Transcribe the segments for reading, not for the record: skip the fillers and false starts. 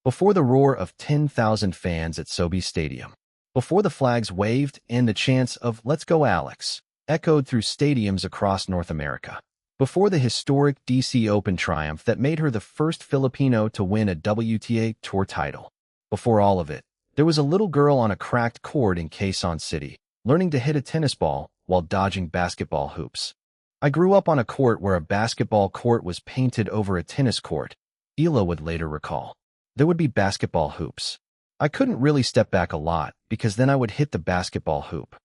Before the roar of 10,000 fans at Sobe Stadium. Before the flags waved and the chants of "Let's go Alex" echoed through stadiums across North America. Before the historic DC Open triumph that made her the first Filipino to win a WTA Tour title. Before all of it, there was a little girl on a cracked court in Quezon City, learning to hit a tennis ball while dodging basketball hoops. I grew up on a court where a basketball court was painted over a tennis court, Eala would later recall. There would be basketball hoops. I couldn't really step back a lot because then I would hit the basketball hoop.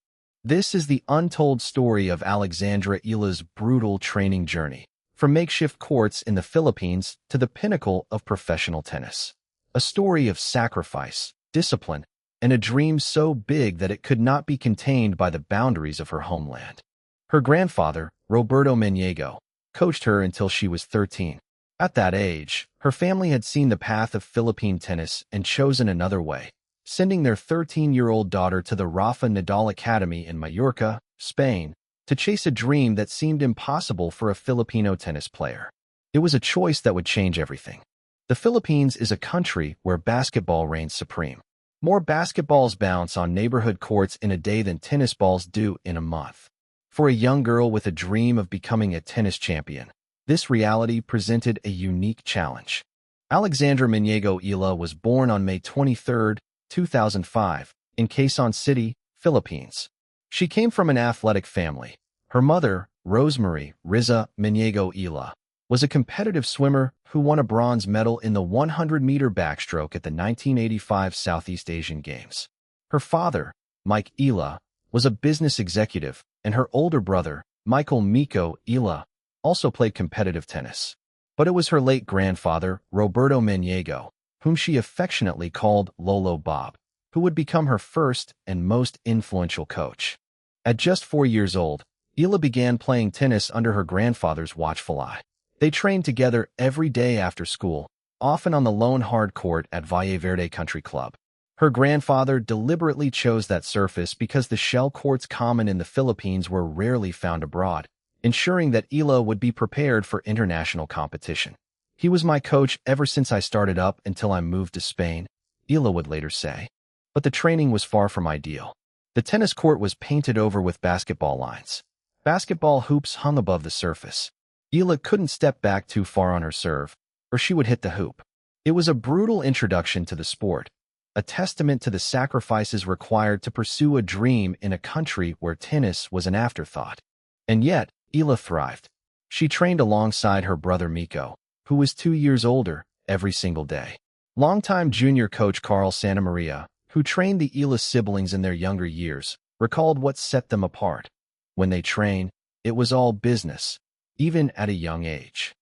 This is the untold story of Alexandra Eala's brutal training journey, from makeshift courts in the Philippines to the pinnacle of professional tennis. A story of sacrifice, discipline, and a dream so big that it could not be contained by the boundaries of her homeland. Her grandfather, Roberto Maniego, coached her until she was 13. At that age, her family had seen the path of Philippine tennis and chosen another way, sending their 13-year-old daughter to the Rafa Nadal Academy in Mallorca, Spain, to chase a dream that seemed impossible for a Filipino tennis player. It was a choice that would change everything. The Philippines is a country where basketball reigns supreme. More basketballs bounce on neighborhood courts in a day than tennis balls do in a month. For a young girl with a dream of becoming a tennis champion, this reality presented a unique challenge. Alexandra Maniego Eala was born on May 23, 2005, in Quezon City, Philippines. She came from an athletic family. Her mother, Rosemary Riza Maniego Eala, was a competitive swimmer who won a bronze medal in the 100-meter backstroke at the 1985 Southeast Asian Games. Her father, Mike Eala, was a business executive, and her older brother, Miko Eala, also played competitive tennis. But it was her late grandfather, Roberto Maniego, whom she affectionately called Lolo Bob, who would become her first and most influential coach. At just 4 years old, Eala began playing tennis under her grandfather's watchful eye. They trained together every day after school, often on the lone hard court at Valle Verde Country Club. Her grandfather deliberately chose that surface because the shell courts common in the Philippines were rarely found abroad, ensuring that Eala would be prepared for international competition. He was my coach ever since I started up until I moved to Spain, Eala would later say. But the training was far from ideal. The tennis court was painted over with basketball lines. Basketball hoops hung above the surface. Eala couldn't step back too far on her serve, or she would hit the hoop. It was a brutal introduction to the sport, a testament to the sacrifices required to pursue a dream in a country where tennis was an afterthought. And yet, Eala thrived. She trained alongside her brother Miko, who was 2 years older, every single day. Longtime junior coach Carl Santamaria, who trained the Eala siblings in their younger years, recalled what set them apart. When they trained, it was all business, even at a young age.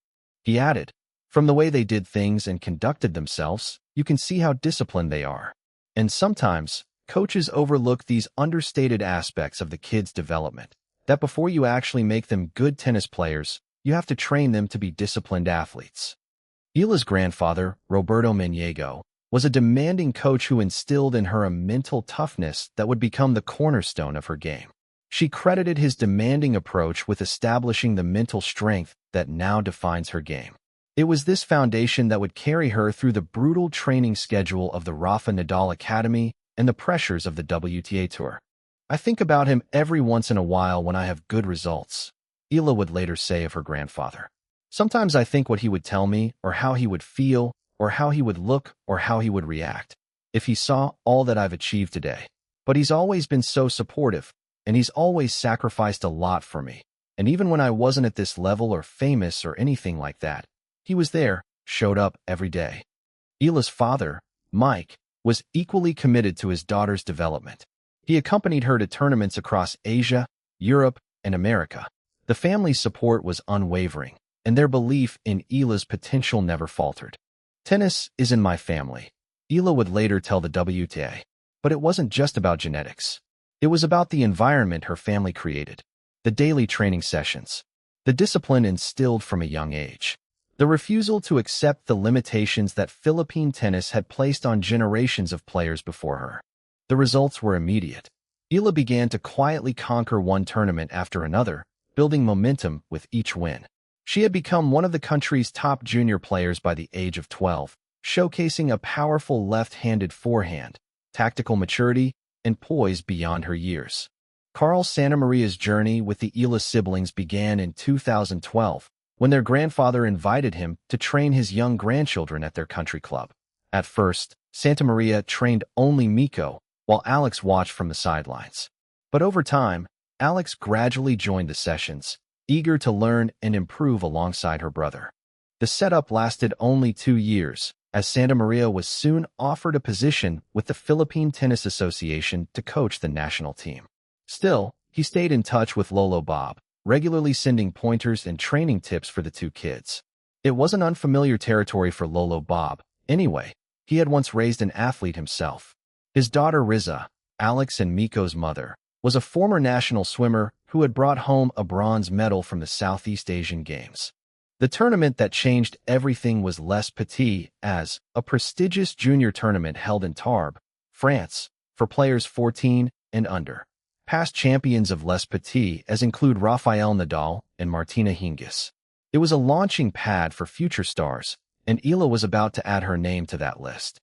He added, "From the way they did things and conducted themselves, you can see how disciplined they are." And sometimes, coaches overlook these understated aspects of the kids' development, that before you actually make them good tennis players, you have to train them to be disciplined athletes. Eala's grandfather, Roberto Maniego, was a demanding coach who instilled in her a mental toughness that would become the cornerstone of her game. She credited his demanding approach with establishing the mental strength that now defines her game. It was this foundation that would carry her through the brutal training schedule of the Rafa Nadal Academy and the pressures of the WTA Tour. "I think about him every once in a while when I have good results," Eala would later say of her grandfather. "Sometimes I think what he would tell me, or how he would feel, or how he would look, or how he would react, if he saw all that I've achieved today. But he's always been so supportive, and he's always sacrificed a lot for me. And even when I wasn't at this level or famous or anything like that, he was there, showed up every day." Eala's father, Mike, was equally committed to his daughter's development. He accompanied her to tournaments across Asia, Europe, and America. The family's support was unwavering, and their belief in Eala's potential never faltered. "Tennis is in my family," Eala would later tell the WTA. But it wasn't just about genetics. It was about the environment her family created, the daily training sessions, the discipline instilled from a young age, the refusal to accept the limitations that Philippine tennis had placed on generations of players before her. The results were immediate. Eala began to quietly conquer one tournament after another, building momentum with each win. She had become one of the country's top junior players by the age of 12, showcasing a powerful left-handed forehand, tactical maturity, and poise beyond her years. Carl Santamaria's journey with the Eala siblings began in 2012, when their grandfather invited him to train his young grandchildren at their country club. At first, Santamaria trained only Miko, while Alex watched from the sidelines. But over time, Alex gradually joined the sessions, eager to learn and improve alongside her brother. The setup lasted only 2 years, as Santamaria was soon offered a position with the Philippine Tennis Association to coach the national team. Still, he stayed in touch with Lolo Bob, regularly sending pointers and training tips for the two kids. It wasn't unfamiliar territory for Lolo Bob. Anyway, he had once raised an athlete himself. His daughter Riza, Alex and Miko's mother, was a former national swimmer who had brought home a bronze medal from the Southeast Asian Games. The tournament that changed everything was Les Petits As, a prestigious junior tournament held in Tarbes, France, for players 14 and under. Past champions of Les Petits As include Rafael Nadal and Martina Hingis. It was a launching pad for future stars, and Eala was about to add her name to that list.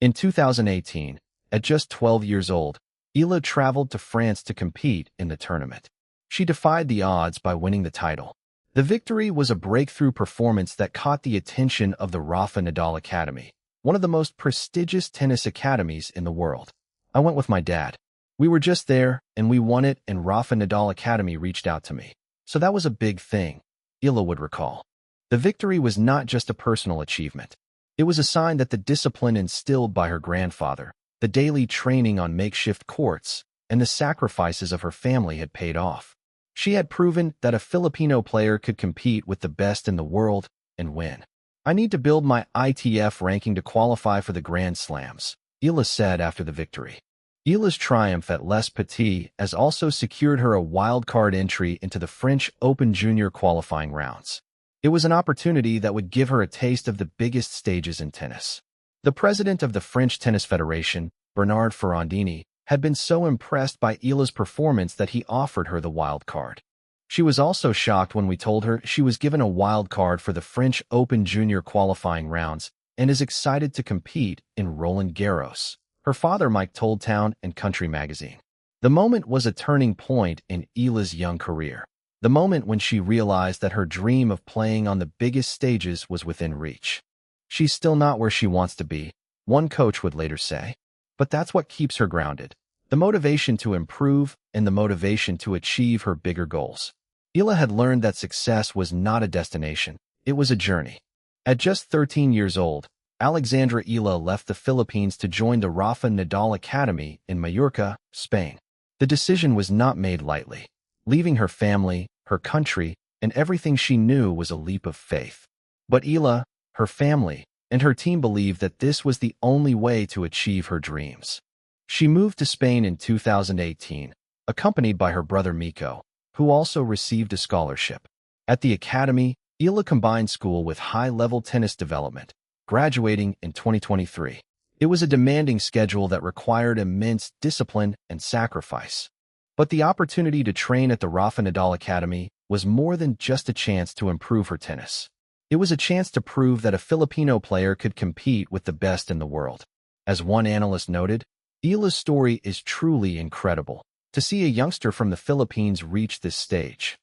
In 2018, at just 12 years old, Eala traveled to France to compete in the tournament. She defied the odds by winning the title. The victory was a breakthrough performance that caught the attention of the Rafa Nadal Academy, one of the most prestigious tennis academies in the world. I went with my dad. We were just there, and we won it, and Rafa Nadal Academy reached out to me. So that was a big thing, Eala would recall. The victory was not just a personal achievement. It was a sign that the discipline instilled by her grandfather, the daily training on makeshift courts, and the sacrifices of her family had paid off. She had proven that a Filipino player could compete with the best in the world and win. I need to build my ITF ranking to qualify for the Grand Slams, Eala said after the victory. Eala's triumph at Les Petits As also secured her a wildcard entry into the French Open Junior qualifying rounds. It was an opportunity that would give her a taste of the biggest stages in tennis. The president of the French Tennis Federation, Bernard Ferrandini, had been so impressed by Eala's performance that he offered her the wild card. She was also shocked when we told her she was given a wild card for the French Open Junior qualifying rounds and is excited to compete in Roland Garros, her father Mike told Town and Country magazine. The moment was a turning point in Eala's young career. The moment when she realized that her dream of playing on the biggest stages was within reach. She's still not where she wants to be, one coach would later say. But that's what keeps her grounded, the motivation to improve and the motivation to achieve her bigger goals. Eala had learned that success was not a destination, it was a journey. At just 13 years old, Alexandra Eala left the Philippines to join the Rafa Nadal Academy in Mallorca, Spain. The decision was not made lightly. Leaving her family, her country, and everything she knew was a leap of faith. But Eala, her family, and her team believed that this was the only way to achieve her dreams. She moved to Spain in 2018, accompanied by her brother Miko, who also received a scholarship. At the academy, Eala combined school with high-level tennis development, graduating in 2023. It was a demanding schedule that required immense discipline and sacrifice. But the opportunity to train at the Rafa Nadal Academy was more than just a chance to improve her tennis. It was a chance to prove that a Filipino player could compete with the best in the world. As one analyst noted, Eala's story is truly incredible. To see a youngster from the Philippines reach this stage,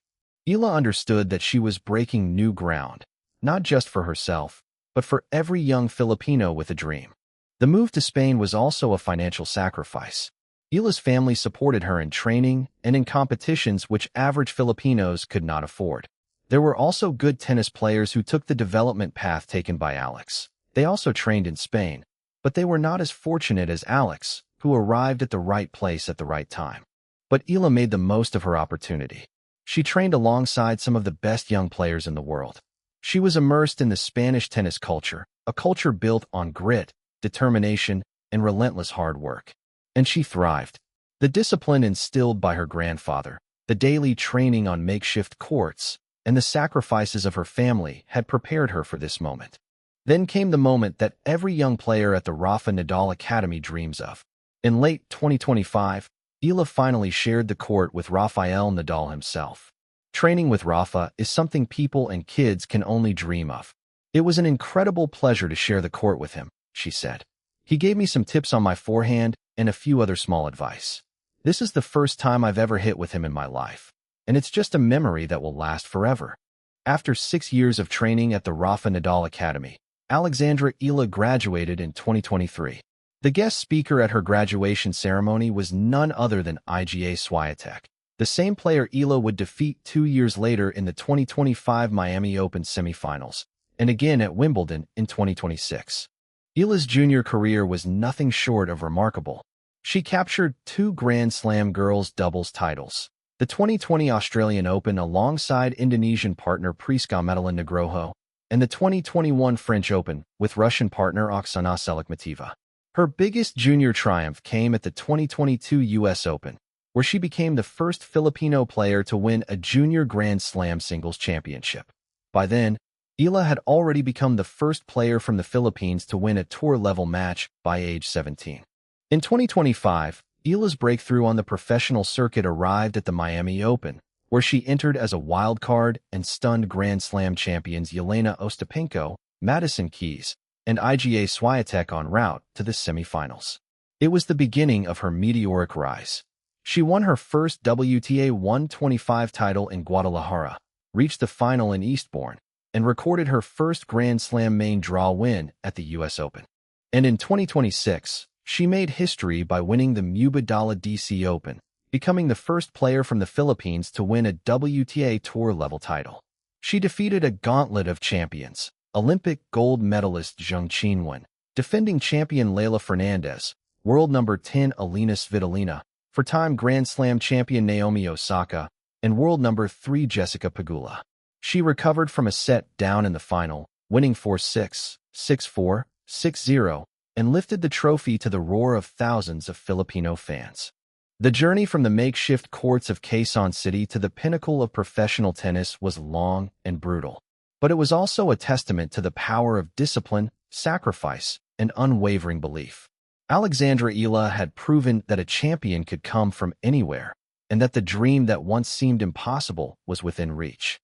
Eala understood that she was breaking new ground, not just for herself, but for every young Filipino with a dream. The move to Spain was also a financial sacrifice. Eala's family supported her in training and in competitions which average Filipinos could not afford. There were also good tennis players who took the development path taken by Alex. They also trained in Spain, but they were not as fortunate as Alex, who arrived at the right place at the right time. But Eala made the most of her opportunity. She trained alongside some of the best young players in the world. She was immersed in the Spanish tennis culture, a culture built on grit, determination, and relentless hard work. And she thrived. The discipline instilled by her grandfather, the daily training on makeshift courts, and the sacrifices of her family had prepared her for this moment. Then came the moment that every young player at the Rafa Nadal Academy dreams of. In late 2025, Eala finally shared the court with Rafael Nadal himself. Training with Rafa is something people and kids can only dream of. "It was an incredible pleasure to share the court with him," she said. "He gave me some tips on my forehand and a few other small advice. This is the first time I've ever hit with him in my life, and it's just a memory that will last forever." After 6 years of training at the Rafa Nadal Academy, Alexandra Eala graduated in 2023. The guest speaker at her graduation ceremony was none other than Iga Swiatek, the same player Eala would defeat 2 years later in the 2025 Miami Open semifinals, and again at Wimbledon in 2026. Eala's junior career was nothing short of remarkable. She captured 2 Grand Slam girls' doubles titles, the 2020 Australian Open alongside Indonesian partner Priska Madeline Nugroho, and the 2021 French Open with Russian partner Oksana Selikhmetova. Her biggest junior triumph came at the 2022 U.S. Open, where she became the first Filipino player to win a junior Grand Slam singles championship. By then, Eala had already become the first player from the Philippines to win a tour-level match by age 17. In 2025, Eala's breakthrough on the professional circuit arrived at the Miami Open, where she entered as a wild card and stunned Grand Slam champions Yelena Ostapenko, Madison Keys, and Iga Swiatek en route to the semifinals. It was the beginning of her meteoric rise. She won her first WTA 125 title in Guadalajara, reached the final in Eastbourne, and recorded her first Grand Slam main draw win at the U.S. Open. And in 2026, she made history by winning the Mubadala DC Open, becoming the first player from the Philippines to win a WTA Tour-level title. She defeated a gauntlet of champions, Olympic gold medalist Zheng Qinwen, defending champion Leylah Fernandez, world number 10 Alina Svitolina, four-time Grand Slam champion Naomi Osaka, and world number 3 Jessica Pegula. She recovered from a set down in the final, winning 4-6, 6-4, 6-0, and lifted the trophy to the roar of thousands of Filipino fans. The journey from the makeshift courts of Quezon City to the pinnacle of professional tennis was long and brutal, but it was also a testament to the power of discipline, sacrifice, and unwavering belief. Alexandra Eala had proven that a champion could come from anywhere, and that the dream that once seemed impossible was within reach.